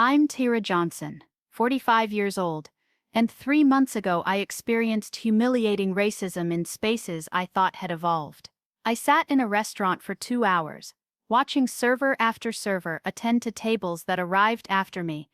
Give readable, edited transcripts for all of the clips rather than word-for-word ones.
I'm Tyra Johnson, 45 years old, and 3 months ago I experienced humiliating racism in spaces I thought had evolved. I sat in a restaurant for 2 hours, watching server after server attend to tables that arrived after me,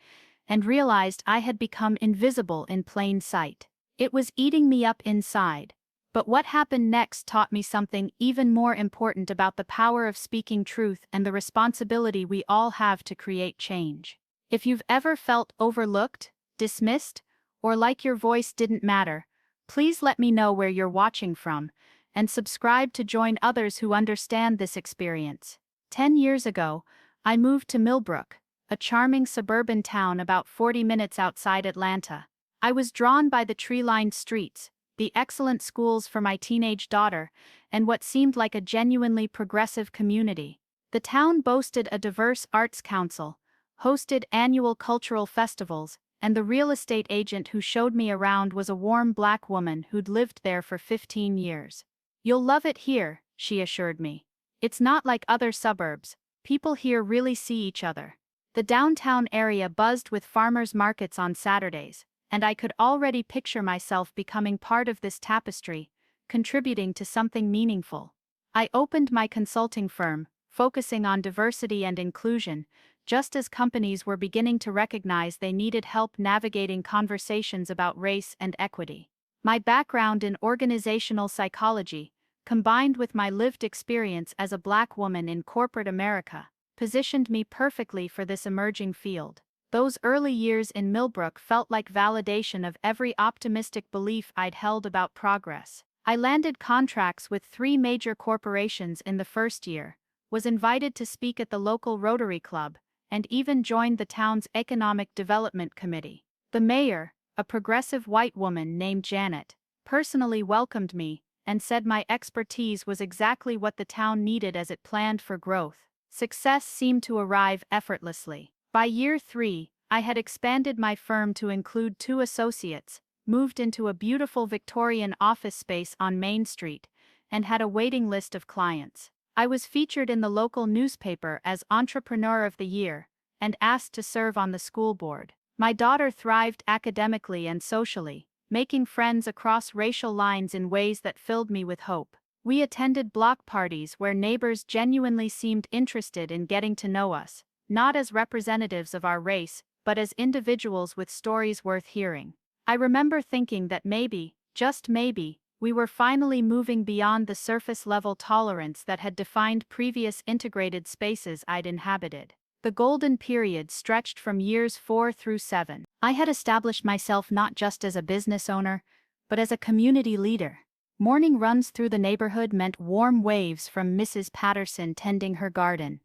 and realized I had become invisible in plain sight. It was eating me up inside. But what happened next taught me something even more important about the power of speaking truth and the responsibility we all have to create change. If you've ever felt overlooked, dismissed, or like your voice didn't matter, please let me know where you're watching from, and subscribe to join others who understand this experience. 10 years ago, I moved to Millbrook, a charming suburban town about 40 minutes outside Atlanta. I was drawn by the tree-lined streets, the excellent schools for my teenage daughter, and what seemed like a genuinely progressive community. The town boasted a diverse arts council, hosted annual cultural festivals, and the real estate agent who showed me around was a warm black woman who'd lived there for 15 years. "You'll love it here," she assured me. "It's not like other suburbs. People here really see each other." The downtown area buzzed with farmers' markets on Saturdays, and I could already picture myself becoming part of this tapestry, contributing to something meaningful. I opened my consulting firm, focusing on diversity and inclusion, just as companies were beginning to recognize they needed help navigating conversations about race and equity. My background in organizational psychology, combined with my lived experience as a black woman in corporate America, positioned me perfectly for this emerging field. Those early years in Millbrook felt like validation of every optimistic belief I'd held about progress. I landed contracts with 3 major corporations in the first year, was invited to speak at the local Rotary Club, and even joined the town's Economic Development Committee. The mayor, a progressive white woman named Janet, personally welcomed me and said my expertise was exactly what the town needed as it planned for growth. Success seemed to arrive effortlessly. By year 3, I had expanded my firm to include 2 associates, moved into a beautiful Victorian office space on Main Street, and had a waiting list of clients. I was featured in the local newspaper as Entrepreneur of the Year, and asked to serve on the school board. My daughter thrived academically and socially, making friends across racial lines in ways that filled me with hope. We attended block parties where neighbors genuinely seemed interested in getting to know us, not as representatives of our race, but as individuals with stories worth hearing. I remember thinking that maybe, just maybe, we were finally moving beyond the surface-level tolerance that had defined previous integrated spaces I'd inhabited. The golden period stretched from years 4 through 7. I had established myself not just as a business owner, but as a community leader. Morning runs through the neighborhood meant warm waves from Mrs. Patterson tending her garden,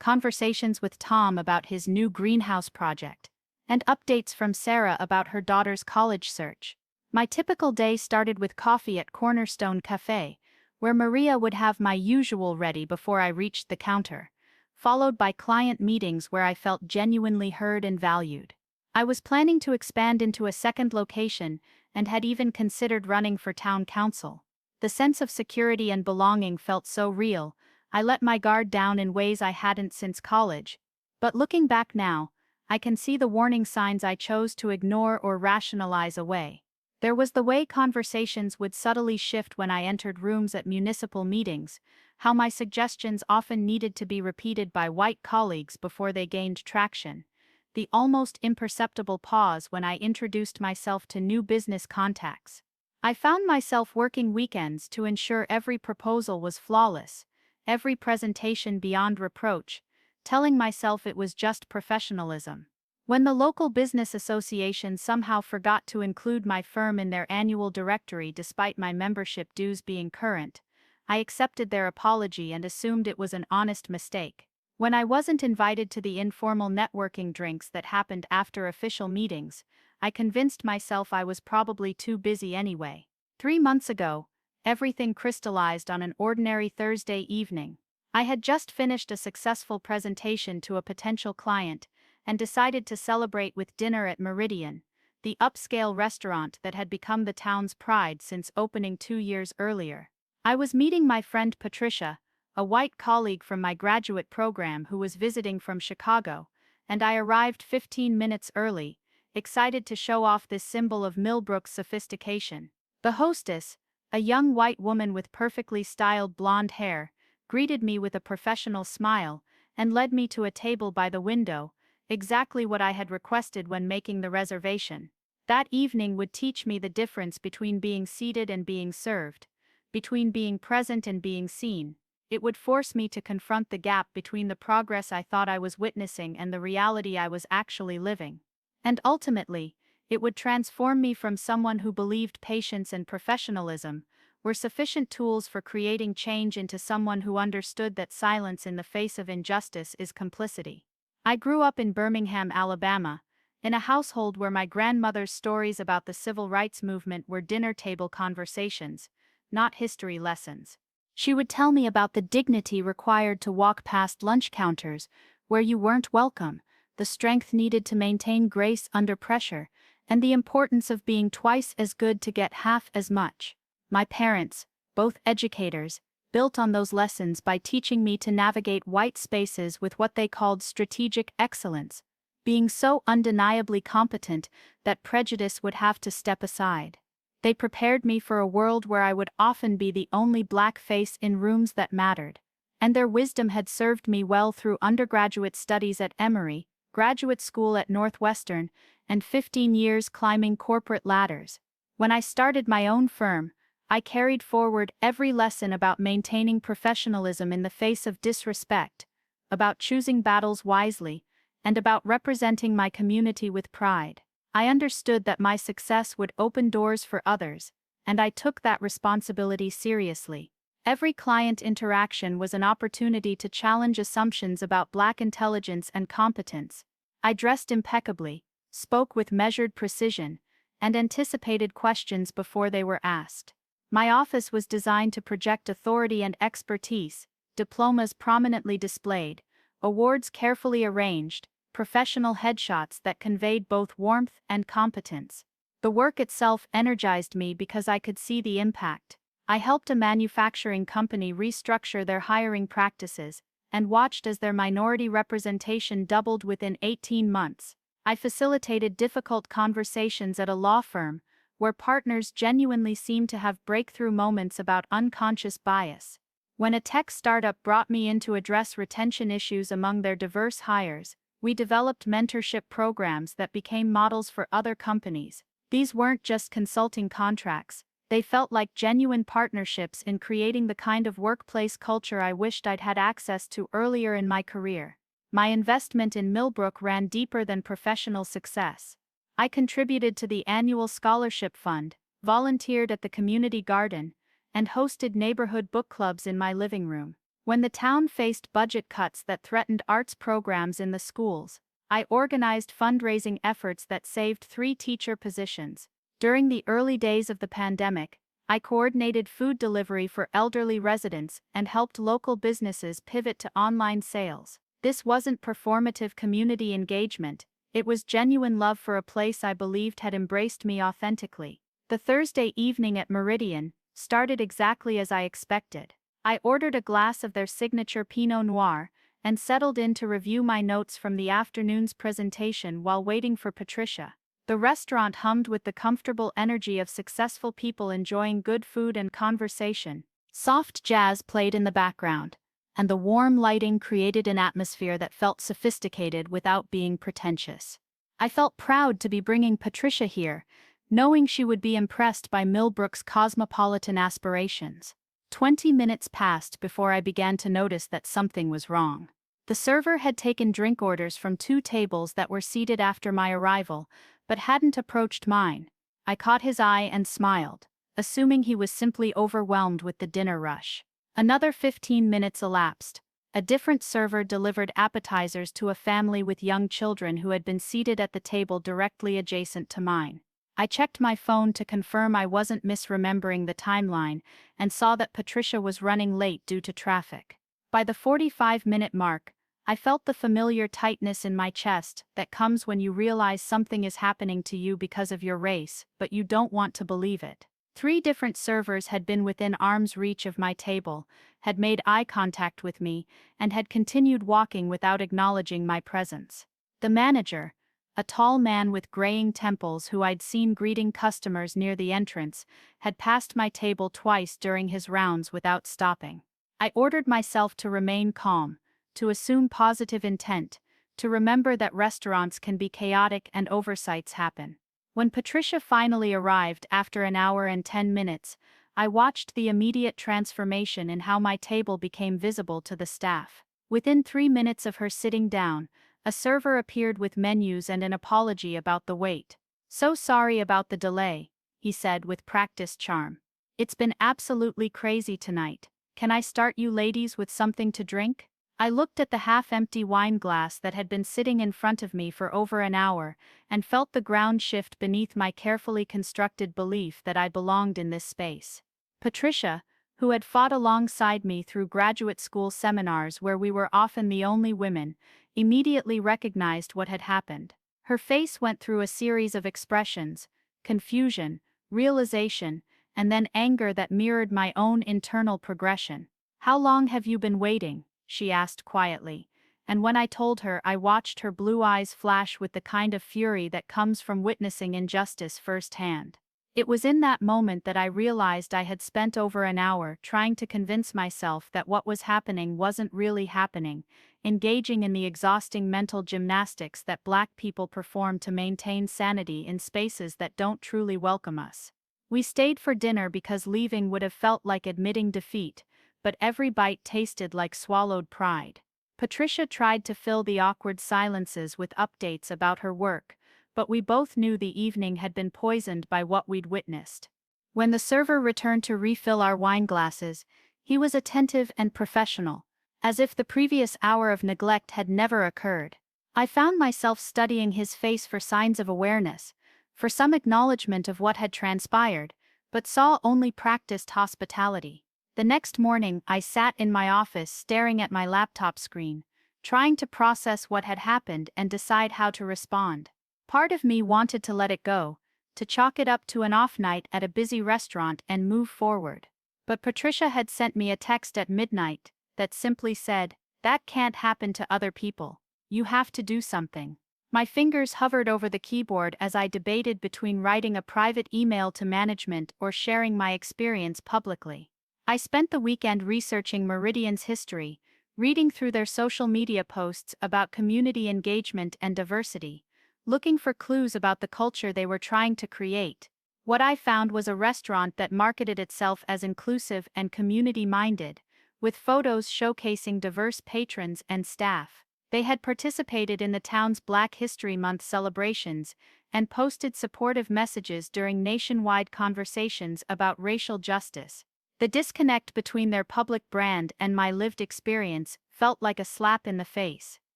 conversations with Tom about his new greenhouse project, and updates from Sarah about her daughter's college search. My typical day started with coffee at Cornerstone Cafe, where Maria would have my usual ready before I reached the counter, followed by client meetings where I felt genuinely heard and valued. I was planning to expand into a second location and had even considered running for town council. The sense of security and belonging felt so real, I let my guard down in ways I hadn't since college. But looking back now, I can see the warning signs I chose to ignore or rationalize away. There was the way conversations would subtly shift when I entered rooms at municipal meetings, how my suggestions often needed to be repeated by white colleagues before they gained traction, the almost imperceptible pause when I introduced myself to new business contacts. I found myself working weekends to ensure every proposal was flawless, every presentation beyond reproach, telling myself it was just professionalism. When the local business association somehow forgot to include my firm in their annual directory despite my membership dues being current, I accepted their apology and assumed it was an honest mistake. When I wasn't invited to the informal networking drinks that happened after official meetings, I convinced myself I was probably too busy anyway. 3 months ago, everything crystallized on an ordinary Thursday evening. I had just finished a successful presentation to a potential client, and decided to celebrate with dinner at Meridian, the upscale restaurant that had become the town's pride since opening 2 years earlier. I was meeting my friend Patricia, a white colleague from my graduate program who was visiting from Chicago, and I arrived 15 minutes early, excited to show off this symbol of Millbrook's sophistication. The hostess, a young white woman with perfectly styled blonde hair, greeted me with a professional smile and led me to a table by the window, exactly what I had requested when making the reservation. That evening would teach me the difference between being seated and being served, between being present and being seen. It would force me to confront the gap between the progress I thought I was witnessing and the reality I was actually living. And ultimately, it would transform me from someone who believed patience and professionalism were sufficient tools for creating change into someone who understood that silence in the face of injustice is complicity. I grew up in Birmingham, Alabama, in a household where my grandmother's stories about the civil rights movement were dinner table conversations, not history lessons. She would tell me about the dignity required to walk past lunch counters where you weren't welcome, the strength needed to maintain grace under pressure, and the importance of being twice as good to get half as much. My parents, both educators, built on those lessons by teaching me to navigate white spaces with what they called strategic excellence, being so undeniably competent that prejudice would have to step aside. They prepared me for a world where I would often be the only black face in rooms that mattered, and their wisdom had served me well through undergraduate studies at Emory, graduate school at Northwestern, and 15 years climbing corporate ladders. When I started my own firm, I carried forward every lesson about maintaining professionalism in the face of disrespect, about choosing battles wisely, and about representing my community with pride. I understood that my success would open doors for others, and I took that responsibility seriously. Every client interaction was an opportunity to challenge assumptions about Black intelligence and competence. I dressed impeccably, spoke with measured precision, and anticipated questions before they were asked. My office was designed to project authority and expertise, diplomas prominently displayed, awards carefully arranged, professional headshots that conveyed both warmth and competence. The work itself energized me because I could see the impact. I helped a manufacturing company restructure their hiring practices, and watched as their minority representation doubled within 18 months. I facilitated difficult conversations at a law firm, where partners genuinely seemed to have breakthrough moments about unconscious bias. When a tech startup brought me in to address retention issues among their diverse hires, we developed mentorship programs that became models for other companies. These weren't just consulting contracts, they felt like genuine partnerships in creating the kind of workplace culture I wished I'd had access to earlier in my career. My investment in Millbrook ran deeper than professional success. I contributed to the annual scholarship fund, volunteered at the community garden, and hosted neighborhood book clubs in my living room. When the town faced budget cuts that threatened arts programs in the schools, I organized fundraising efforts that saved 3 teacher positions. During the early days of the pandemic, I coordinated food delivery for elderly residents and helped local businesses pivot to online sales. This wasn't performative community engagement, it was genuine love for a place I believed had embraced me authentically. The Thursday evening at Meridian started exactly as I expected. I ordered a glass of their signature Pinot Noir and settled in to review my notes from the afternoon's presentation while waiting for Patricia. The restaurant hummed with the comfortable energy of successful people enjoying good food and conversation. Soft jazz played in the background, and the warm lighting created an atmosphere that felt sophisticated without being pretentious. I felt proud to be bringing Patricia here, knowing she would be impressed by Millbrook's cosmopolitan aspirations. 20 minutes passed before I began to notice that something was wrong. The server had taken drink orders from 2 tables that were seated after my arrival, but hadn't approached mine. I caught his eye and smiled, assuming he was simply overwhelmed with the dinner rush. Another 15 minutes elapsed. A different server delivered appetizers to a family with young children who had been seated at the table directly adjacent to mine. I checked my phone to confirm I wasn't misremembering the timeline and saw that Patricia was running late due to traffic. By the 45-minute mark, I felt the familiar tightness in my chest that comes when you realize something is happening to you because of your race, but you don't want to believe it. 3 different servers had been within arm's reach of my table, had made eye contact with me, and had continued walking without acknowledging my presence. The manager, a tall man with graying temples who I'd seen greeting customers near the entrance, had passed my table twice during his rounds without stopping. I ordered myself to remain calm, to assume positive intent, to remember that restaurants can be chaotic and oversights happen. When Patricia finally arrived after an hour and 10 minutes, I watched the immediate transformation in how my table became visible to the staff. Within 3 minutes of her sitting down, a server appeared with menus and an apology about the wait. "So sorry about the delay," he said with practiced charm. "It's been absolutely crazy tonight. Can I start you ladies with something to drink?" I looked at the half-empty wine glass that had been sitting in front of me for over an hour, and felt the ground shift beneath my carefully constructed belief that I belonged in this space. Patricia, who had fought alongside me through graduate school seminars where we were often the only women, immediately recognized what had happened. Her face went through a series of expressions: confusion, realization, and then anger that mirrored my own internal progression. "How long have you been waiting?" she asked quietly, and when I told her, I watched her blue eyes flash with the kind of fury that comes from witnessing injustice firsthand. It was in that moment that I realized I had spent over an hour trying to convince myself that what was happening wasn't really happening, engaging in the exhausting mental gymnastics that Black people perform to maintain sanity in spaces that don't truly welcome us. We stayed for dinner because leaving would have felt like admitting defeat, but every bite tasted like swallowed pride. Patricia tried to fill the awkward silences with updates about her work, but we both knew the evening had been poisoned by what we'd witnessed. When the server returned to refill our wine glasses, he was attentive and professional, as if the previous hour of neglect had never occurred. I found myself studying his face for signs of awareness, for some acknowledgement of what had transpired, but saw only practiced hospitality. The next morning, I sat in my office staring at my laptop screen, trying to process what had happened and decide how to respond. Part of me wanted to let it go, to chalk it up to an off night at a busy restaurant and move forward. But Patricia had sent me a text at midnight that simply said, "That can't happen to other people. You have to do something." My fingers hovered over the keyboard as I debated between writing a private email to management or sharing my experience publicly. I spent the weekend researching Meridian's history, reading through their social media posts about community engagement and diversity, looking for clues about the culture they were trying to create. What I found was a restaurant that marketed itself as inclusive and community-minded, with photos showcasing diverse patrons and staff. They had participated in the town's Black History Month celebrations and posted supportive messages during nationwide conversations about racial justice. The disconnect between their public brand and my lived experience felt like a slap in the face.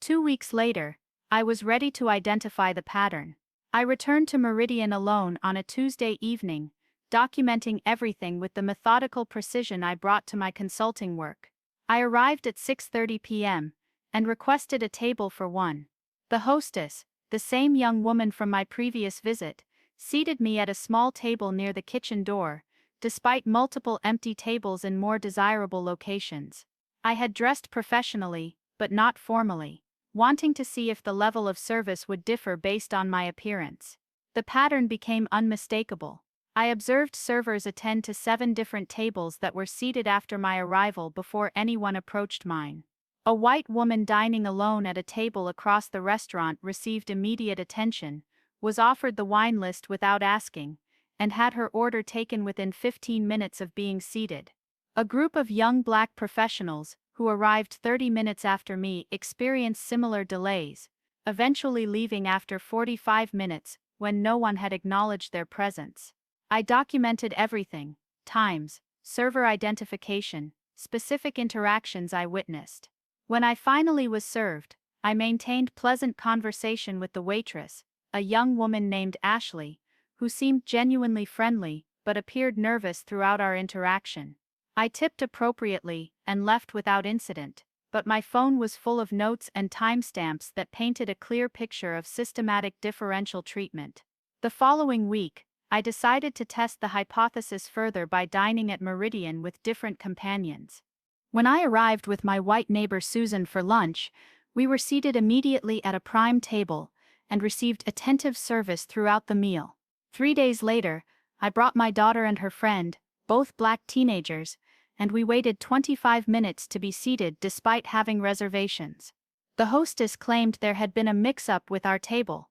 2 weeks later, I was ready to identify the pattern. I returned to Meridian alone on a Tuesday evening, documenting everything with the methodical precision I brought to my consulting work. I arrived at 6:30 p.m. and requested a table for one. The hostess, the same young woman from my previous visit, seated me at a small table near the kitchen door, despite multiple empty tables in more desirable locations. I had dressed professionally, but not formally, wanting to see if the level of service would differ based on my appearance. The pattern became unmistakable. I observed servers attend to 7 different tables that were seated after my arrival before anyone approached mine. A white woman dining alone at a table across the restaurant received immediate attention, was offered the wine list without asking, and had her order taken within 15 minutes of being seated. A group of young Black professionals, who arrived 30 minutes after me, experienced similar delays, eventually leaving after 45 minutes when no one had acknowledged their presence. I documented everything: times, server identification, specific interactions I witnessed. When I finally was served, I maintained pleasant conversation with the waitress, a young woman named Ashley, who seemed genuinely friendly but appeared nervous throughout our interaction. I tipped appropriately and left without incident, but my phone was full of notes and timestamps that painted a clear picture of systematic differential treatment. The following week, I decided to test the hypothesis further by dining at Meridian with different companions. When I arrived with my white neighbor Susan for lunch, We were seated immediately at a prime table and received attentive service throughout the meal. 3 days later, I brought my daughter and her friend, both black teenagers, and we waited 25 minutes to be seated despite having reservations. The hostess claimed there had been a mix-up with our table,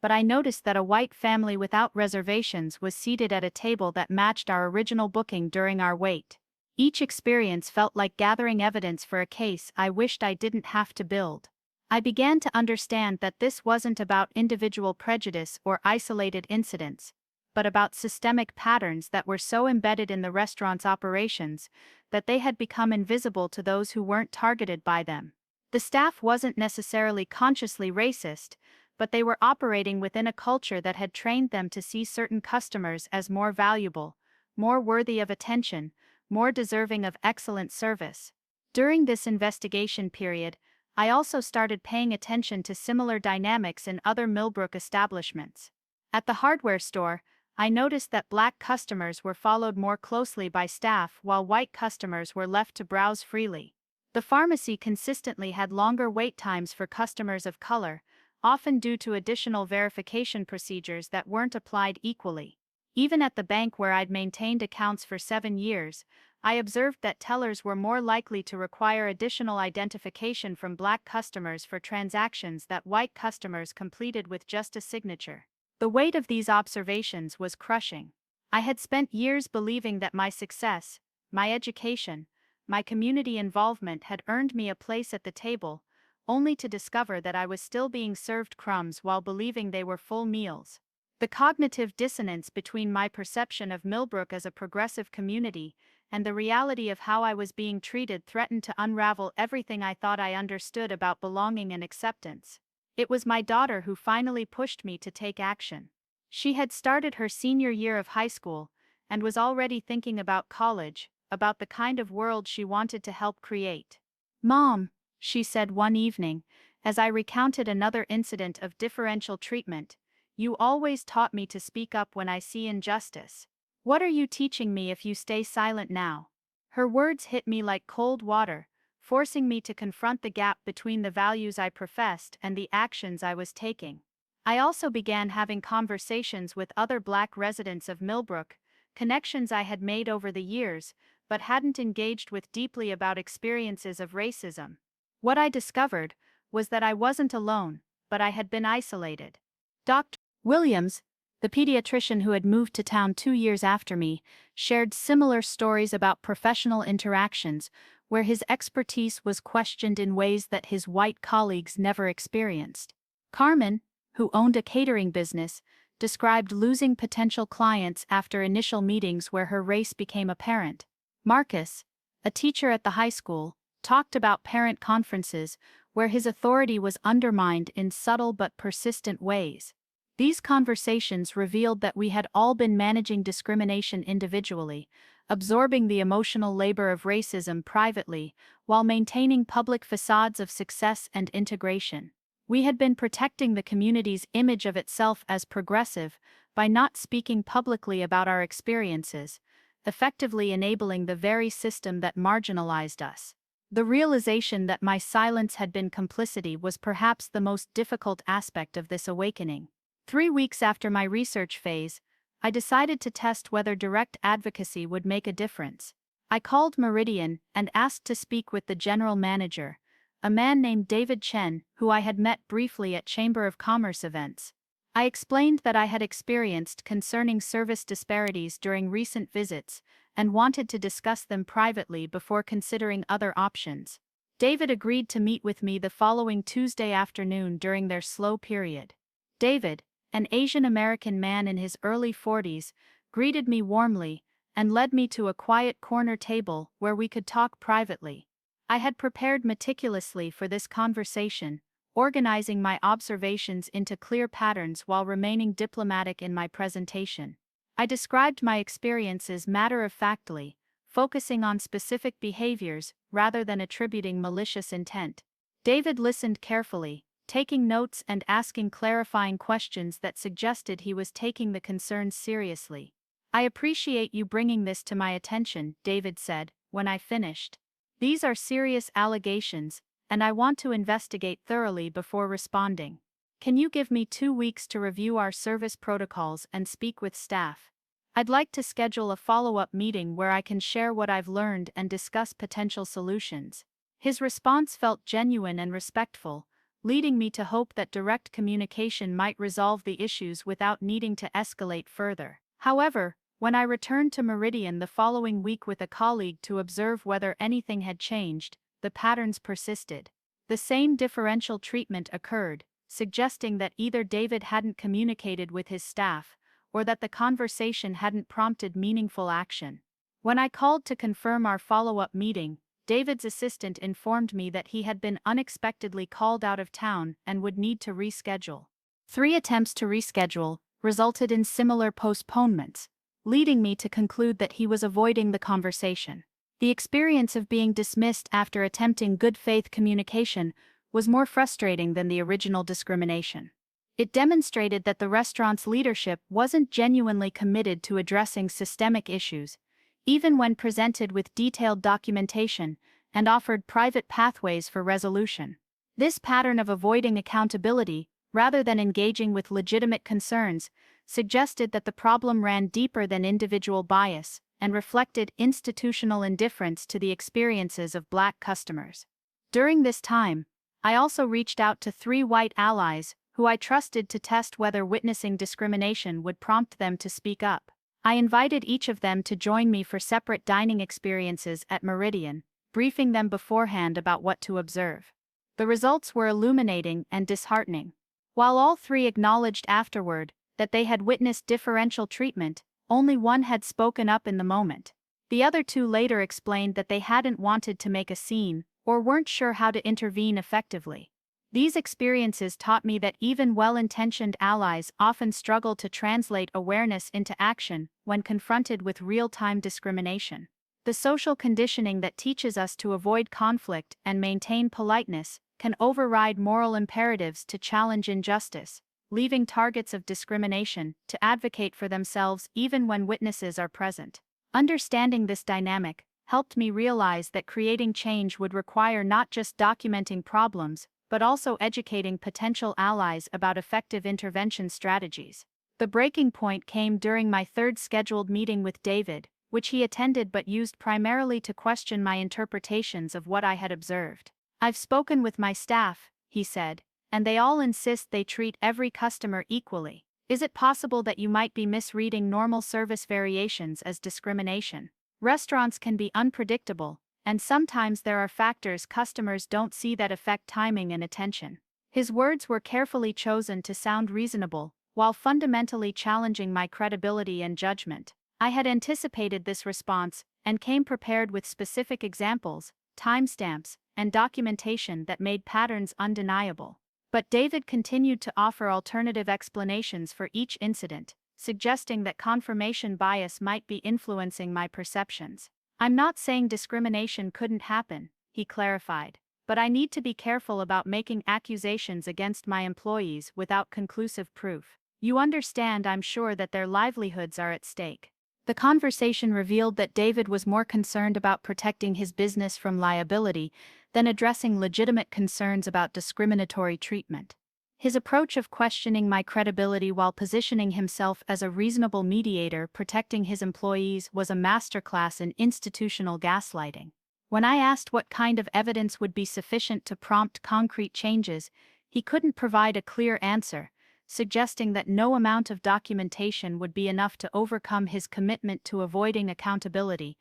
but I noticed that a white family without reservations was seated at a table that matched our original booking during our wait. Each experience felt like gathering evidence for a case I wished I didn't have to build. I began to understand that this wasn't about individual prejudice or isolated incidents, but about systemic patterns that were so embedded in the restaurant's operations that they had become invisible to those who weren't targeted by them. The staff wasn't necessarily consciously racist, but they were operating within a culture that had trained them to see certain customers as more valuable, more worthy of attention, more deserving of excellent service. During this investigation period, I also started paying attention to similar dynamics in other Millbrook establishments. At the hardware store, I noticed that black customers were followed more closely by staff while white customers were left to browse freely. The pharmacy consistently had longer wait times for customers of color, often due to additional verification procedures that weren't applied equally. Even at the bank where I'd maintained accounts for 7 years, I observed that tellers were more likely to require additional identification from black customers for transactions that white customers completed with just a signature. The weight of these observations was crushing. I had spent years believing that my success, my education, my community involvement had earned me a place at the table, only to discover that I was still being served crumbs while believing they were full meals. The cognitive dissonance between my perception of Millbrook as a progressive community and the reality of how I was being treated threatened to unravel everything I thought I understood about belonging and acceptance. It was my daughter who finally pushed me to take action. She had started her senior year of high school and was already thinking about college, about the kind of world she wanted to help create. "Mom," she said one evening, as I recounted another incident of differential treatment, "you always taught me to speak up when I see injustice. What are you teaching me if you stay silent now?" Her words hit me like cold water, forcing me to confront the gap between the values I professed and the actions I was taking. I also began having conversations with other black residents of Millbrook, connections I had made over the years, but hadn't engaged with deeply about experiences of racism. What I discovered was that I wasn't alone, but I had been isolated. Dr. Williams, the pediatrician who had moved to town 2 years after me, shared similar stories about professional interactions where his expertise was questioned in ways that his white colleagues never experienced. Carmen, who owned a catering business, described losing potential clients after initial meetings where her race became apparent. Marcus, a teacher at the high school, talked about parent conferences where his authority was undermined in subtle but persistent ways. These conversations revealed that we had all been managing discrimination individually, absorbing the emotional labor of racism privately, while maintaining public facades of success and integration. We had been protecting the community's image of itself as progressive by not speaking publicly about our experiences, effectively enabling the very system that marginalized us. The realization that my silence had been complicity was perhaps the most difficult aspect of this awakening. 3 weeks after my research phase, I decided to test whether direct advocacy would make a difference. I called Meridian and asked to speak with the general manager, a man named David Chen, who I had met briefly at Chamber of Commerce events. I explained that I had experienced concerning service disparities during recent visits and wanted to discuss them privately before considering other options. David agreed to meet with me the following Tuesday afternoon during their slow period. David, an Asian American man in his early 40s, greeted me warmly and led me to a quiet corner table where we could talk privately. I had prepared meticulously for this conversation, organizing my observations into clear patterns while remaining diplomatic in my presentation. I described my experiences matter-of-factly, focusing on specific behaviors rather than attributing malicious intent. David listened carefully, taking notes and asking clarifying questions that suggested he was taking the concerns seriously. "I appreciate you bringing this to my attention," David said, when I finished. "These are serious allegations, and I want to investigate thoroughly before responding. Can you give me 2 weeks to review our service protocols and speak with staff? I'd like to schedule a follow-up meeting where I can share what I've learned and discuss potential solutions. His response felt genuine and respectful, leading me to hope that direct communication might resolve the issues without needing to escalate further. However, when I returned to Meridian the following week with a colleague to observe whether anything had changed, the patterns persisted. The same differential treatment occurred, suggesting that either David hadn't communicated with his staff, or that the conversation hadn't prompted meaningful action. When I called to confirm our follow-up meeting, David's assistant informed me that he had been unexpectedly called out of town and would need to reschedule. 3 attempts to reschedule resulted in similar postponements, leading me to conclude that he was avoiding the conversation. The experience of being dismissed after attempting good faith communication was more frustrating than the original discrimination. It demonstrated that the restaurant's leadership wasn't genuinely committed to addressing systemic issues, even when presented with detailed documentation and offered private pathways for resolution. This pattern of avoiding accountability, rather than engaging with legitimate concerns, suggested that the problem ran deeper than individual bias and reflected institutional indifference to the experiences of Black customers. During this time, I also reached out to 3 white allies who I trusted to test whether witnessing discrimination would prompt them to speak up. I invited each of them to join me for separate dining experiences at Meridian, briefing them beforehand about what to observe. The results were illuminating and disheartening. While all 3 acknowledged afterward that they had witnessed differential treatment, only one had spoken up in the moment. The other 2 later explained that they hadn't wanted to make a scene or weren't sure how to intervene effectively. These experiences taught me that even well-intentioned allies often struggle to translate awareness into action when confronted with real-time discrimination. The social conditioning that teaches us to avoid conflict and maintain politeness can override moral imperatives to challenge injustice, leaving targets of discrimination to advocate for themselves even when witnesses are present. Understanding this dynamic helped me realize that creating change would require not just documenting problems, but also educating potential allies about effective intervention strategies. The breaking point came during my 3rd scheduled meeting with David, which he attended but used primarily to question my interpretations of what I had observed. "I've spoken with my staff," he said, "and they all insist they treat every customer equally. Is it possible that you might be misreading normal service variations as discrimination? Restaurants can be unpredictable, and sometimes there are factors customers don't see that affect timing and attention." His words were carefully chosen to sound reasonable, while fundamentally challenging my credibility and judgment. I had anticipated this response and came prepared with specific examples, timestamps, and documentation that made patterns undeniable. But David continued to offer alternative explanations for each incident, suggesting that confirmation bias might be influencing my perceptions. "I'm not saying discrimination couldn't happen," he clarified, "but I need to be careful about making accusations against my employees without conclusive proof. You understand, I'm sure, that their livelihoods are at stake." The conversation revealed that David was more concerned about protecting his business from liability than addressing legitimate concerns about discriminatory treatment. His approach of questioning my credibility while positioning himself as a reasonable mediator protecting his employees was a masterclass in institutional gaslighting. When I asked what kind of evidence would be sufficient to prompt concrete changes, he couldn't provide a clear answer, suggesting that no amount of documentation would be enough to overcome his commitment to avoiding accountability.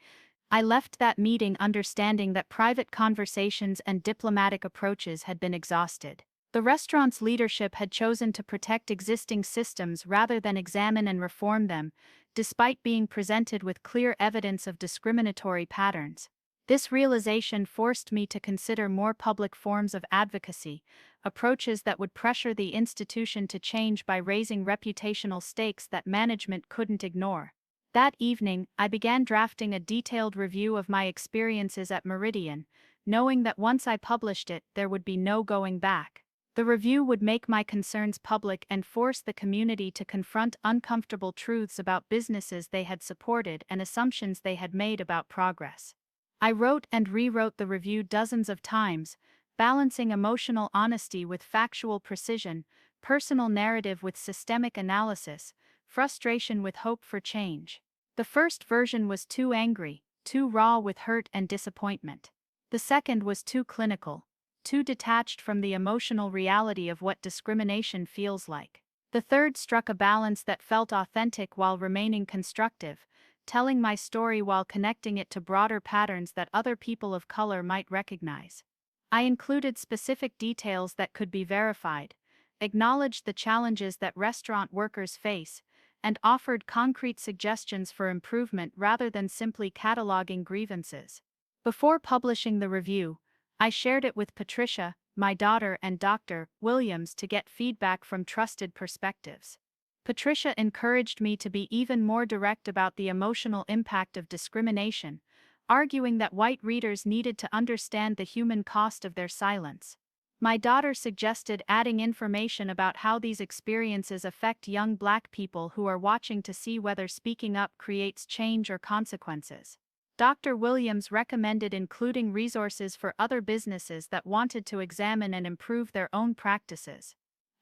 I left that meeting understanding that private conversations and diplomatic approaches had been exhausted. The restaurant's leadership had chosen to protect existing systems rather than examine and reform them, despite being presented with clear evidence of discriminatory patterns. This realization forced me to consider more public forms of advocacy, approaches that would pressure the institution to change by raising reputational stakes that management couldn't ignore. That evening, I began drafting a detailed review of my experiences at Meridian, knowing that once I published it, there would be no going back. The review would make my concerns public and force the community to confront uncomfortable truths about businesses they had supported and assumptions they had made about progress. I wrote and rewrote the review dozens of times, balancing emotional honesty with factual precision, personal narrative with systemic analysis, frustration with hope for change. The first version was too angry, too raw with hurt and disappointment. The second was too clinical, too detached from the emotional reality of what discrimination feels like. The third struck a balance that felt authentic while remaining constructive, telling my story while connecting it to broader patterns that other people of color might recognize. I included specific details that could be verified, acknowledged the challenges that restaurant workers face, and offered concrete suggestions for improvement rather than simply cataloging grievances. Before publishing the review, I shared it with Patricia, my daughter, and Dr. Williams to get feedback from trusted perspectives. Patricia encouraged me to be even more direct about the emotional impact of discrimination, arguing that white readers needed to understand the human cost of their silence. My daughter suggested adding information about how these experiences affect young Black people who are watching to see whether speaking up creates change or consequences. Dr. Williams recommended including resources for other businesses that wanted to examine and improve their own practices.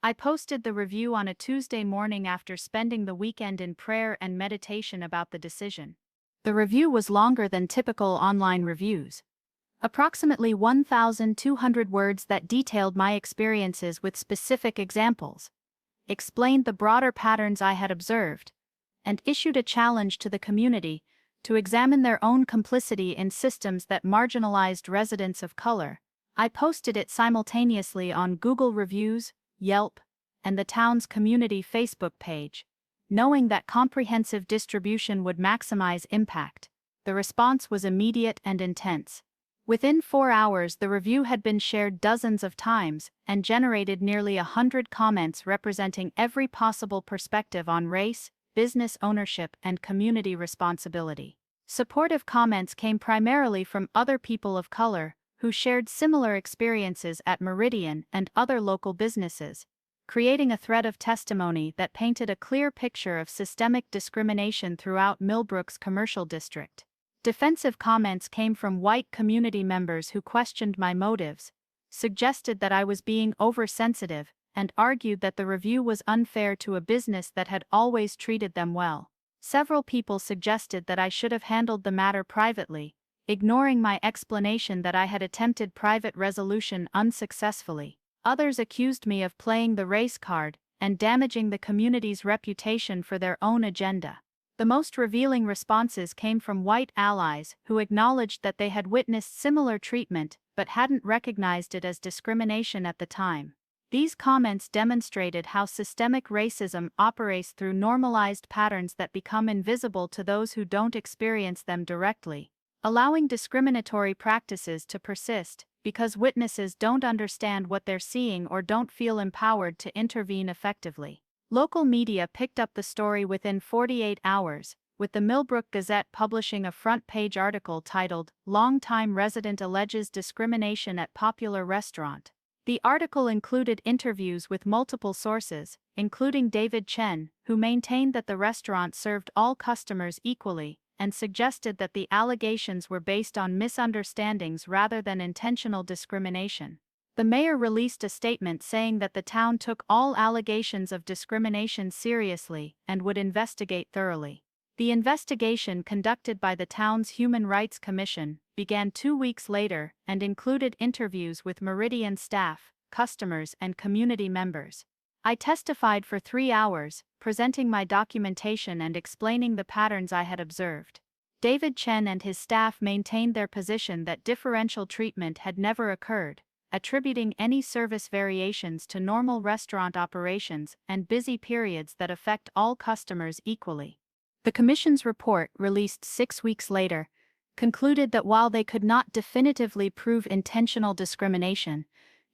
I posted the review on a Tuesday morning after spending the weekend in prayer and meditation about the decision. The review was longer than typical online reviews. Approximately 1,200 words that detailed my experiences with specific examples, explained the broader patterns I had observed, and issued a challenge to the community to examine their own complicity in systems that marginalized residents of color. I posted it simultaneously on Google Reviews, Yelp, and the town's community Facebook page, knowing that comprehensive distribution would maximize impact. The response was immediate and intense. Within 4 hours, the review had been shared dozens of times and generated nearly 100 comments representing every possible perspective on race, business ownership, and community responsibility. Supportive comments came primarily from other people of color who shared similar experiences at Meridian and other local businesses, creating a thread of testimony that painted a clear picture of systemic discrimination throughout Millbrook's commercial district. Defensive comments came from white community members who questioned my motives, suggested that I was being oversensitive, and argued that the review was unfair to a business that had always treated them well. Several people suggested that I should have handled the matter privately, ignoring my explanation that I had attempted private resolution unsuccessfully. Others accused me of playing the race card and damaging the community's reputation for their own agenda. The most revealing responses came from white allies who acknowledged that they had witnessed similar treatment but hadn't recognized it as discrimination at the time. These comments demonstrated how systemic racism operates through normalized patterns that become invisible to those who don't experience them directly, allowing discriminatory practices to persist because witnesses don't understand what they're seeing or don't feel empowered to intervene effectively. Local media picked up the story within 48 hours, with the Millbrook Gazette publishing a front-page article titled, "Longtime Resident Alleges Discrimination at Popular Restaurant." The article included interviews with multiple sources, including David Chen, who maintained that the restaurant served all customers equally, and suggested that the allegations were based on misunderstandings rather than intentional discrimination. The mayor released a statement saying that the town took all allegations of discrimination seriously and would investigate thoroughly. The investigation, conducted by the town's Human Rights Commission, began 2 weeks later and included interviews with Meridian staff, customers, and community members. I testified for 3 hours, presenting my documentation and explaining the patterns I had observed. David Chen and his staff maintained their position that differential treatment had never occurred, attributing any service variations to normal restaurant operations and busy periods that affect all customers equally. The Commission's report, released 6 weeks later, concluded that while they could not definitively prove intentional discrimination,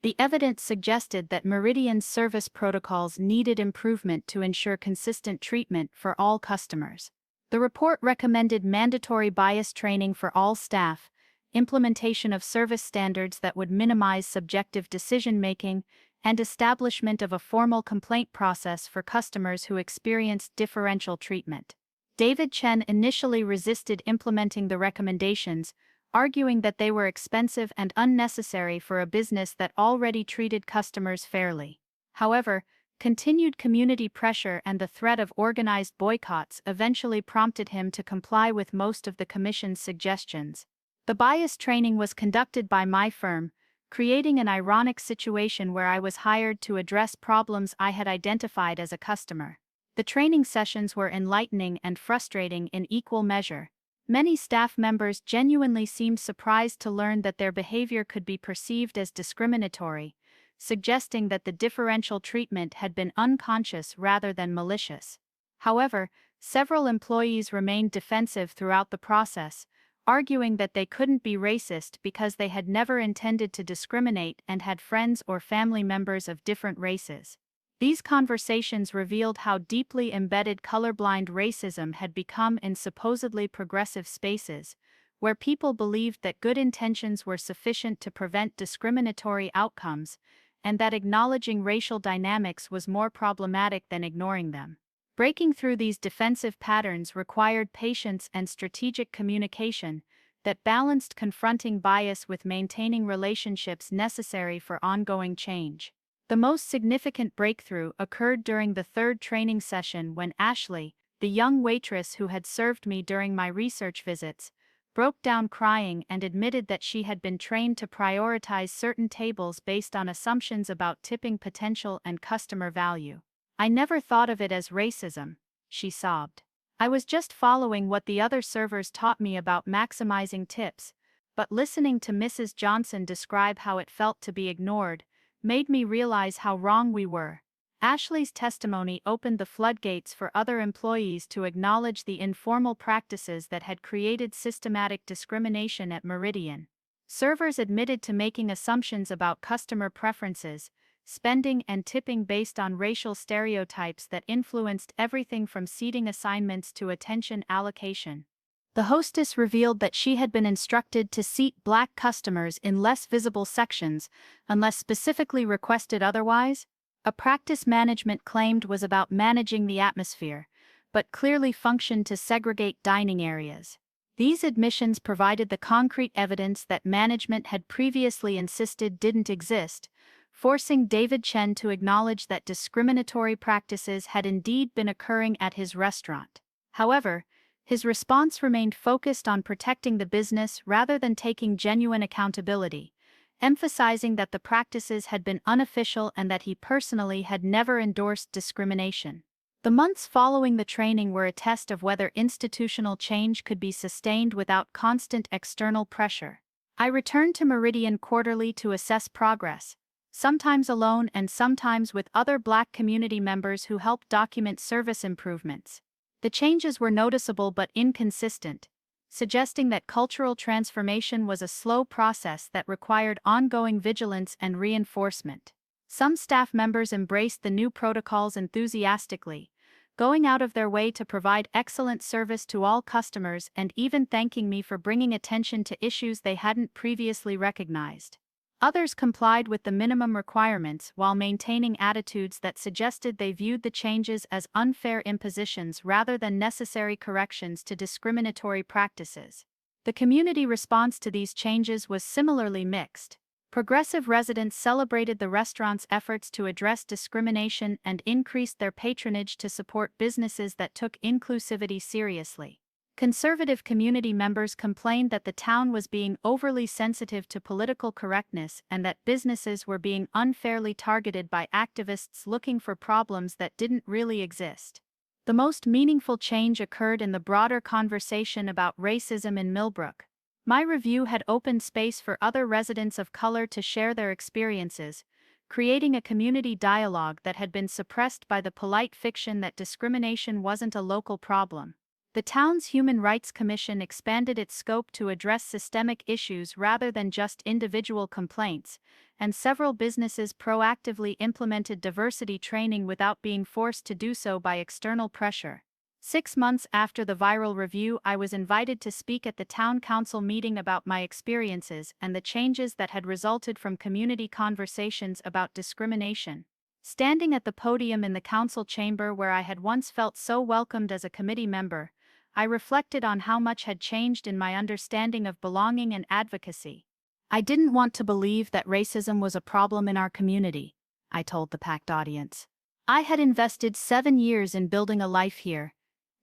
the evidence suggested that Meridian's service protocols needed improvement to ensure consistent treatment for all customers. The report recommended mandatory bias training for all staff, implementation of service standards that would minimize subjective decision-making, and establishment of a formal complaint process for customers who experienced differential treatment. David Chen initially resisted implementing the recommendations, arguing that they were expensive and unnecessary for a business that already treated customers fairly. However, continued community pressure and the threat of organized boycotts eventually prompted him to comply with most of the commission's suggestions. The bias training was conducted by my firm, creating an ironic situation where I was hired to address problems I had identified as a customer. The training sessions were enlightening and frustrating in equal measure. Many staff members genuinely seemed surprised to learn that their behavior could be perceived as discriminatory, suggesting that the differential treatment had been unconscious rather than malicious. However, several employees remained defensive throughout the process, arguing that they couldn't be racist because they had never intended to discriminate and had friends or family members of different races. These conversations revealed how deeply embedded colorblind racism had become in supposedly progressive spaces, where people believed that good intentions were sufficient to prevent discriminatory outcomes, and that acknowledging racial dynamics was more problematic than ignoring them. Breaking through these defensive patterns required patience and strategic communication that balanced confronting bias with maintaining relationships necessary for ongoing change. The most significant breakthrough occurred during the third training session when Ashley, the young waitress who had served me during my research visits, broke down crying and admitted that she had been trained to prioritize certain tables based on assumptions about tipping potential and customer value. "I never thought of it as racism," she sobbed. "I was just following what the other servers taught me about maximizing tips, but listening to Mrs. Johnson describe how it felt to be ignored made me realize how wrong we were." Ashley's testimony opened the floodgates for other employees to acknowledge the informal practices that had created systematic discrimination at Meridian. Servers admitted to making assumptions about customer preferences, spending and tipping based on racial stereotypes that influenced everything from seating assignments to attention allocation. The hostess revealed that she had been instructed to seat Black customers in less visible sections unless specifically requested otherwise, a practice management claimed was about managing the atmosphere, but clearly functioned to segregate dining areas. These admissions provided the concrete evidence that management had previously insisted didn't exist, forcing David Chen to acknowledge that discriminatory practices had indeed been occurring at his restaurant. However, his response remained focused on protecting the business rather than taking genuine accountability, emphasizing that the practices had been unofficial and that he personally had never endorsed discrimination. The months following the training were a test of whether institutional change could be sustained without constant external pressure. I returned to Meridian quarterly to assess progress, sometimes alone and sometimes with other Black community members who helped document service improvements. The changes were noticeable but inconsistent, suggesting that cultural transformation was a slow process that required ongoing vigilance and reinforcement. Some staff members embraced the new protocols enthusiastically, going out of their way to provide excellent service to all customers and even thanking me for bringing attention to issues they hadn't previously recognized. Others complied with the minimum requirements while maintaining attitudes that suggested they viewed the changes as unfair impositions rather than necessary corrections to discriminatory practices. The community response to these changes was similarly mixed. Progressive residents celebrated the restaurant's efforts to address discrimination and increased their patronage to support businesses that took inclusivity seriously. Conservative community members complained that the town was being overly sensitive to political correctness and that businesses were being unfairly targeted by activists looking for problems that didn't really exist. The most meaningful change occurred in the broader conversation about racism in Millbrook. My review had opened space for other residents of color to share their experiences, creating a community dialogue that had been suppressed by the polite fiction that discrimination wasn't a local problem. The town's Human Rights Commission expanded its scope to address systemic issues rather than just individual complaints, and several businesses proactively implemented diversity training without being forced to do so by external pressure. 6 months after the viral review, I was invited to speak at the town council meeting about my experiences and the changes that had resulted from community conversations about discrimination. Standing at the podium in the council chamber where I had once felt so welcomed as a committee member, I reflected on how much had changed in my understanding of belonging and advocacy. I didn't want to believe that racism was a problem in our community, I told the packed audience. I had invested 7 years in building a life here,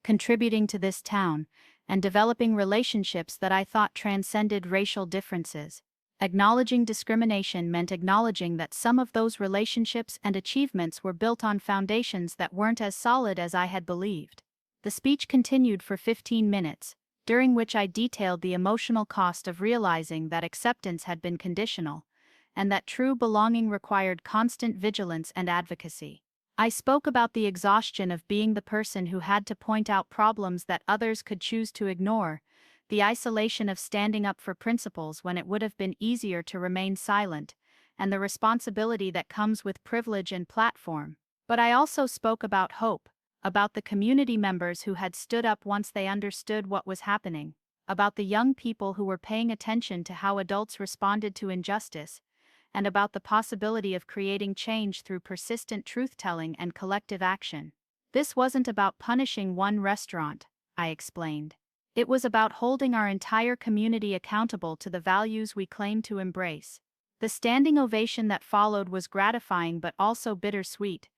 contributing to this town, and developing relationships that I thought transcended racial differences. Acknowledging discrimination meant acknowledging that some of those relationships and achievements were built on foundations that weren't as solid as I had believed. The speech continued for 15 minutes, during which I detailed the emotional cost of realizing that acceptance had been conditional, and that true belonging required constant vigilance and advocacy. I spoke about the exhaustion of being the person who had to point out problems that others could choose to ignore, the isolation of standing up for principles when it would have been easier to remain silent, and the responsibility that comes with privilege and platform. But I also spoke about hope, about the community members who had stood up once they understood what was happening, about the young people who were paying attention to how adults responded to injustice, and about the possibility of creating change through persistent truth-telling and collective action. This wasn't about punishing one restaurant, I explained. It was about holding our entire community accountable to the values we claim to embrace. The standing ovation that followed was gratifying but also bittersweet,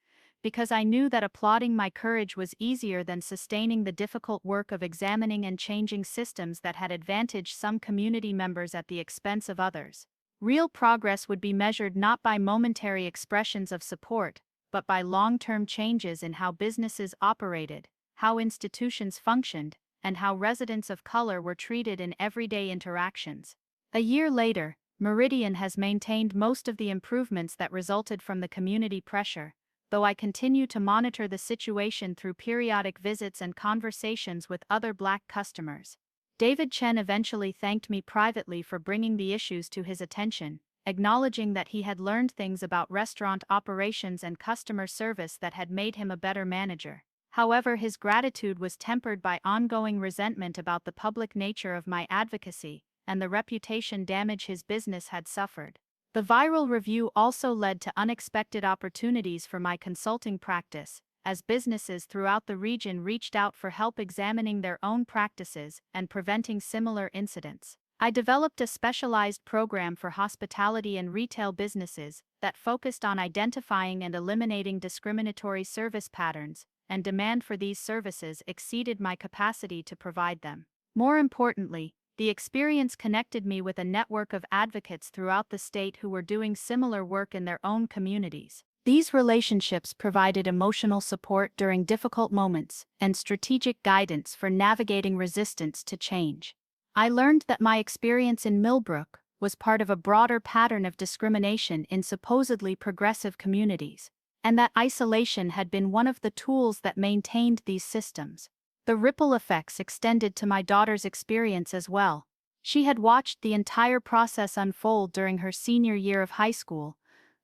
because I knew that applauding my courage was easier than sustaining the difficult work of examining and changing systems that had advantaged some community members at the expense of others. Real progress would be measured not by momentary expressions of support, but by long-term changes in how businesses operated, how institutions functioned, and how residents of color were treated in everyday interactions. A year later, Meridian has maintained most of the improvements that resulted from the community pressure, though I continue to monitor the situation through periodic visits and conversations with other Black customers. David Chen eventually thanked me privately for bringing the issues to his attention, acknowledging that he had learned things about restaurant operations and customer service that had made him a better manager. However, his gratitude was tempered by ongoing resentment about the public nature of my advocacy and the reputation damage his business had suffered. The viral review also led to unexpected opportunities for my consulting practice, as businesses throughout the region reached out for help examining their own practices and preventing similar incidents. I developed a specialized program for hospitality and retail businesses that focused on identifying and eliminating discriminatory service patterns, and demand for these services exceeded my capacity to provide them. More importantly, the experience connected me with a network of advocates throughout the state who were doing similar work in their own communities. These relationships provided emotional support during difficult moments and strategic guidance for navigating resistance to change. I learned that my experience in Millbrook was part of a broader pattern of discrimination in supposedly progressive communities, and that isolation had been one of the tools that maintained these systems. The ripple effects extended to my daughter's experience as well. She had watched the entire process unfold during her senior year of high school,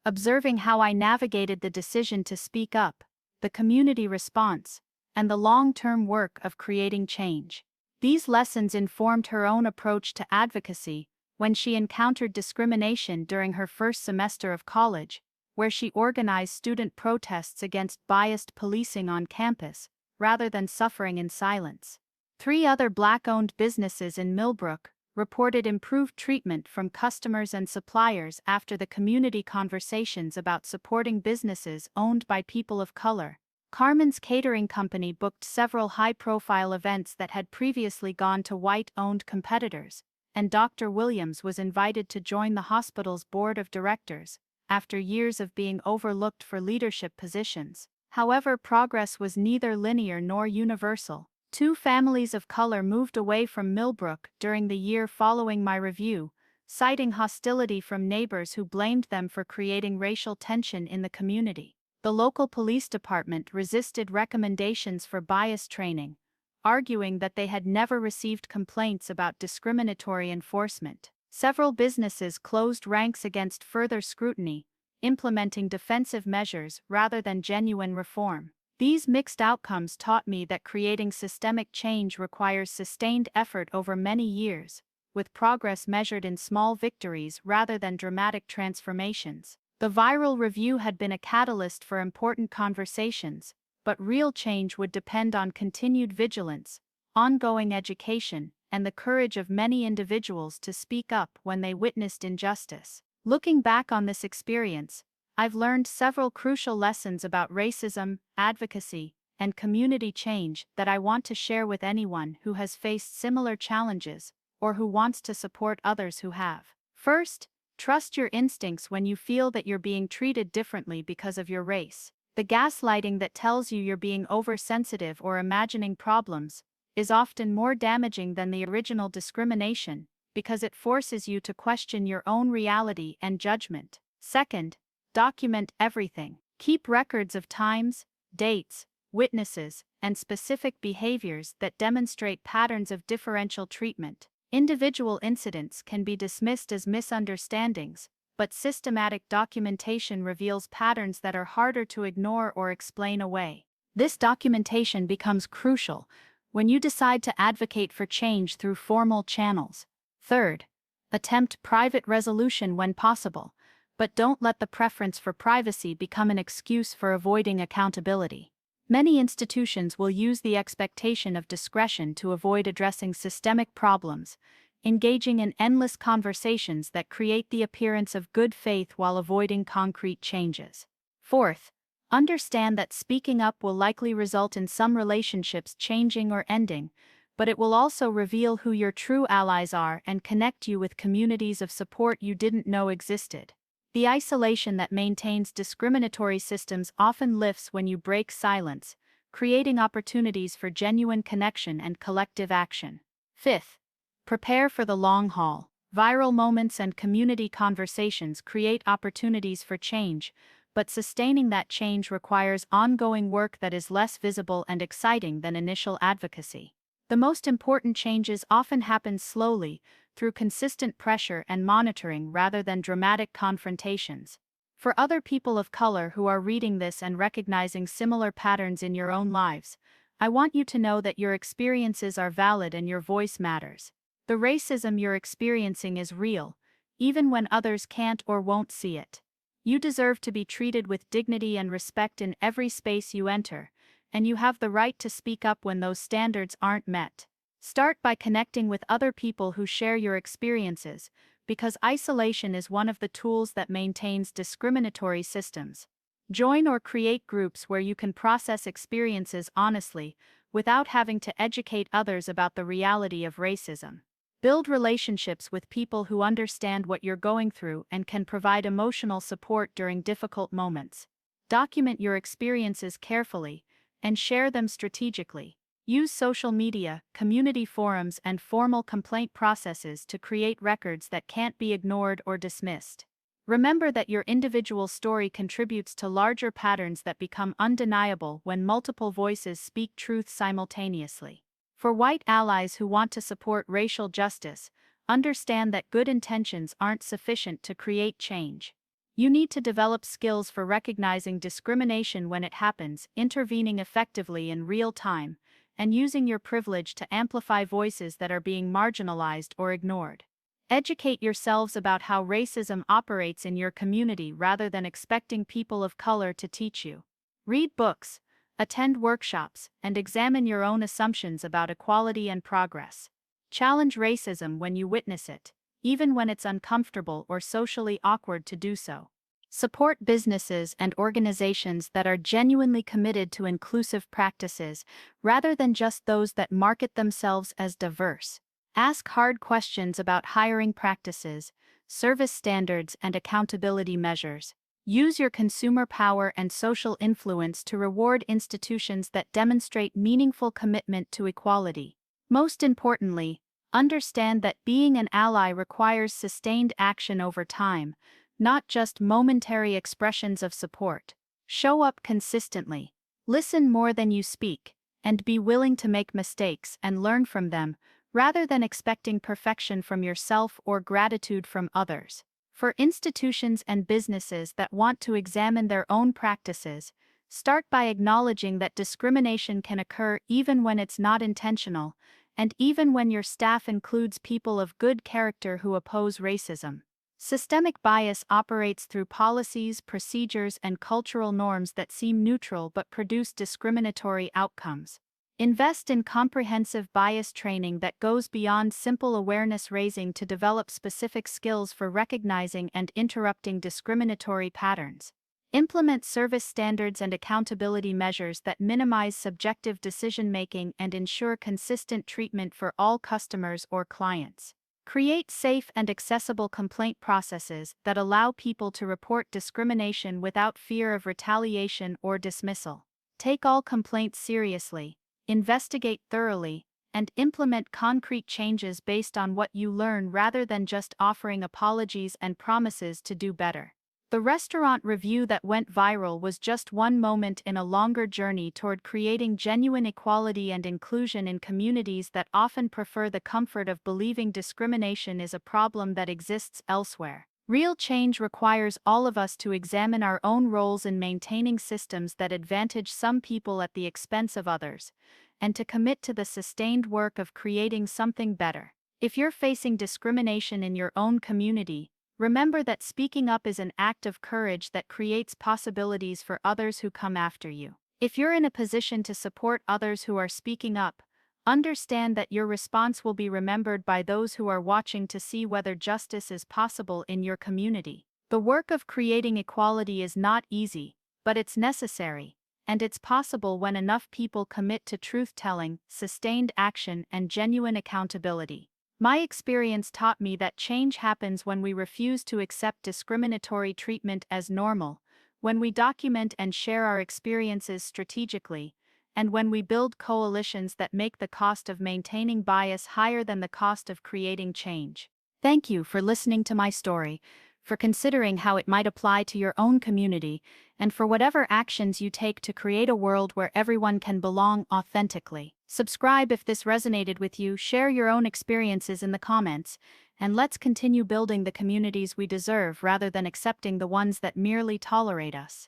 observing how I navigated the decision to speak up, the community response, and the long-term work of creating change. These lessons informed her own approach to advocacy when she encountered discrimination during her first semester of college, where she organized student protests against biased policing on campus, rather than suffering in silence. 3 other Black-owned businesses in Millbrook reported improved treatment from customers and suppliers after the community conversations about supporting businesses owned by people of color. Carmen's Catering Company booked several high-profile events that had previously gone to white-owned competitors, and Dr. Williams was invited to join the hospital's board of directors, after years of being overlooked for leadership positions. However, progress was neither linear nor universal. 2 families of color moved away from Millbrook during the year following my review, citing hostility from neighbors who blamed them for creating racial tension in the community. The local police department resisted recommendations for bias training, arguing that they had never received complaints about discriminatory enforcement. Several businesses closed ranks against further scrutiny, implementing defensive measures rather than genuine reform. These mixed outcomes taught me that creating systemic change requires sustained effort over many years, with progress measured in small victories rather than dramatic transformations. The viral review had been a catalyst for important conversations, but real change would depend on continued vigilance, ongoing education, and the courage of many individuals to speak up when they witnessed injustice. Looking back on this experience, I've learned several crucial lessons about racism, advocacy, and community change that I want to share with anyone who has faced similar challenges or who wants to support others who have. First, trust your instincts when you feel that you're being treated differently because of your race. The gaslighting that tells you you're being oversensitive or imagining problems is often more damaging than the original discrimination because it forces you to question your own reality and judgment. Second, document everything. Keep records of times, dates, witnesses, and specific behaviors that demonstrate patterns of differential treatment. Individual incidents can be dismissed as misunderstandings, but systematic documentation reveals patterns that are harder to ignore or explain away. This documentation becomes crucial when you decide to advocate for change through formal channels. Third, attempt private resolution when possible, but don't let the preference for privacy become an excuse for avoiding accountability. Many institutions will use the expectation of discretion to avoid addressing systemic problems, engaging in endless conversations that create the appearance of good faith while avoiding concrete changes. Fourth, understand that speaking up will likely result in some relationships changing or ending, but it will also reveal who your true allies are and connect you with communities of support you didn't know existed. The isolation that maintains discriminatory systems often lifts when you break silence, creating opportunities for genuine connection and collective action. Fifth, prepare for the long haul. Viral moments and community conversations create opportunities for change, but sustaining that change requires ongoing work that is less visible and exciting than initial advocacy. The most important changes often happen slowly, through consistent pressure and monitoring rather than dramatic confrontations. For other people of color who are reading this and recognizing similar patterns in your own lives, I want you to know that your experiences are valid and your voice matters. The racism you're experiencing is real, even when others can't or won't see it. You deserve to be treated with dignity and respect in every space you enter, and you have the right to speak up when those standards aren't met. Start by connecting with other people who share your experiences, because isolation is one of the tools that maintains discriminatory systems. Join or create groups where you can process experiences honestly, without having to educate others about the reality of racism. Build relationships with people who understand what you're going through and can provide emotional support during difficult moments. Document your experiences carefully and share them strategically. Use social media, community forums, and formal complaint processes to create records that can't be ignored or dismissed. Remember that your individual story contributes to larger patterns that become undeniable when multiple voices speak truth simultaneously. For white allies who want to support racial justice, understand that good intentions aren't sufficient to create change. You need to develop skills for recognizing discrimination when it happens, intervening effectively in real time, and using your privilege to amplify voices that are being marginalized or ignored. Educate yourselves about how racism operates in your community rather than expecting people of color to teach you. Read books, attend workshops, and examine your own assumptions about equality and progress. Challenge racism when you witness it, even when it's uncomfortable or socially awkward to do so. Support businesses and organizations that are genuinely committed to inclusive practices, rather than just those that market themselves as diverse. Ask hard questions about hiring practices, service standards, and accountability measures. Use your consumer power and social influence to reward institutions that demonstrate meaningful commitment to equality. Most importantly, understand that being an ally requires sustained action over time, not just momentary expressions of support. Show up consistently, listen more than you speak, and be willing to make mistakes and learn from them, rather than expecting perfection from yourself or gratitude from others. For institutions and businesses that want to examine their own practices, start by acknowledging that discrimination can occur even when it's not intentional, and even when your staff includes people of good character who oppose racism. Systemic bias operates through policies, procedures, and cultural norms that seem neutral but produce discriminatory outcomes. Invest in comprehensive bias training that goes beyond simple awareness raising to develop specific skills for recognizing and interrupting discriminatory patterns. Implement service standards and accountability measures that minimize subjective decision-making and ensure consistent treatment for all customers or clients. Create safe and accessible complaint processes that allow people to report discrimination without fear of retaliation or dismissal. Take all complaints seriously, investigate thoroughly, and implement concrete changes based on what you learn rather than just offering apologies and promises to do better. The restaurant review that went viral was just one moment in a longer journey toward creating genuine equality and inclusion in communities that often prefer the comfort of believing discrimination is a problem that exists elsewhere. Real change requires all of us to examine our own roles in maintaining systems that advantage some people at the expense of others, and to commit to the sustained work of creating something better. If you're facing discrimination in your own community, remember that speaking up is an act of courage that creates possibilities for others who come after you. If you're in a position to support others who are speaking up, understand that your response will be remembered by those who are watching to see whether justice is possible in your community. The work of creating equality is not easy, but it's necessary, and it's possible when enough people commit to truth-telling, sustained action, and genuine accountability. My experience taught me that change happens when we refuse to accept discriminatory treatment as normal, when we document and share our experiences strategically, and when we build coalitions that make the cost of maintaining bias higher than the cost of creating change. Thank you for listening to my story, for considering how it might apply to your own community, and for whatever actions you take to create a world where everyone can belong authentically. Subscribe if this resonated with you, share your own experiences in the comments, and let's continue building the communities we deserve rather than accepting the ones that merely tolerate us.